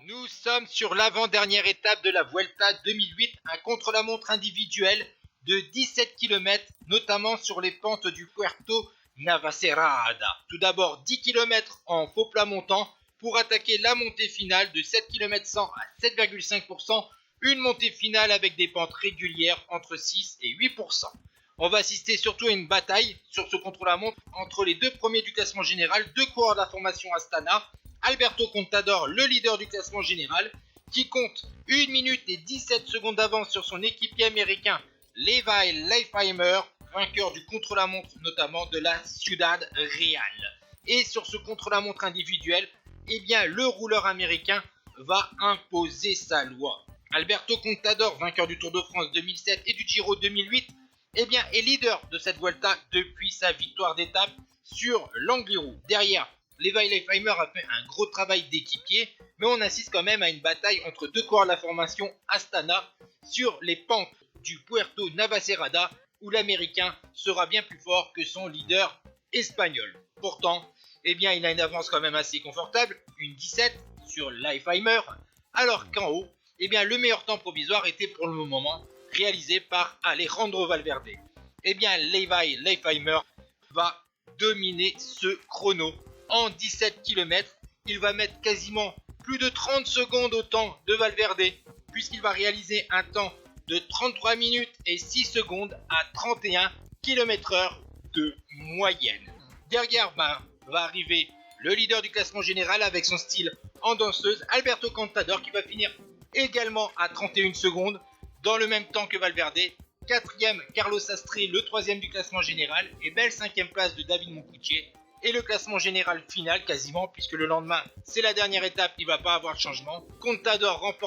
Nous sommes sur l'avant-dernière étape de la Vuelta 2008, un contre-la-montre individuel de 17 km, notamment sur les pentes du Puerto Navacerrada. Tout d'abord 10 km en faux plat montant pour attaquer la montée finale de 7 km 100 à 7,5%, une montée finale avec des pentes régulières entre 6 et 8%. On va assister surtout à une bataille sur ce contre-la-montre entre les deux premiers du classement général, deux coureurs de la formation Astana. Alberto Contador, le leader du classement général, qui compte 1 minute et 17 secondes d'avance sur son équipier américain Levi Leipheimer, vainqueur du contre-la-montre notamment de la Ciudad Real. Et sur ce contre-la-montre individuel, eh bien, le rouleur américain va imposer sa loi. Alberto Contador, vainqueur du Tour de France 2007 et du Giro 2008, eh bien, est leader de cette Vuelta depuis sa victoire d'étape sur l'Angliru. Derrière, Levi Leipheimer a fait un gros travail d'équipier, mais on assiste quand même à une bataille entre deux coureurs de la formation Astana sur les pentes du Puerto Navacerrada, où l'Américain sera bien plus fort que son leader espagnol. Pourtant, eh bien, il a une avance quand même assez confortable, une 17 sur Leipheimer, alors qu'en haut, eh bien, le meilleur temps provisoire était pour le moment réalisé par Alejandro Valverde. Eh bien, Levi Leipheimer va dominer ce chrono. En 17 km, il va mettre quasiment plus de 30 secondes au temps de Valverde, puisqu'il va réaliser un temps de 33 minutes et 6 secondes à 31 km/h de moyenne. Derrière va arriver le leader du classement général avec son style en danseuse, Alberto Contador, qui va finir également à 31 secondes, dans le même temps que Valverde. Quatrième, Carlos Astre, le troisième du classement général, et belle cinquième place de David Moncoutier. Et le classement général final quasiment, puisque le lendemain c'est la dernière étape, il ne va pas avoir de changement. Contador remporte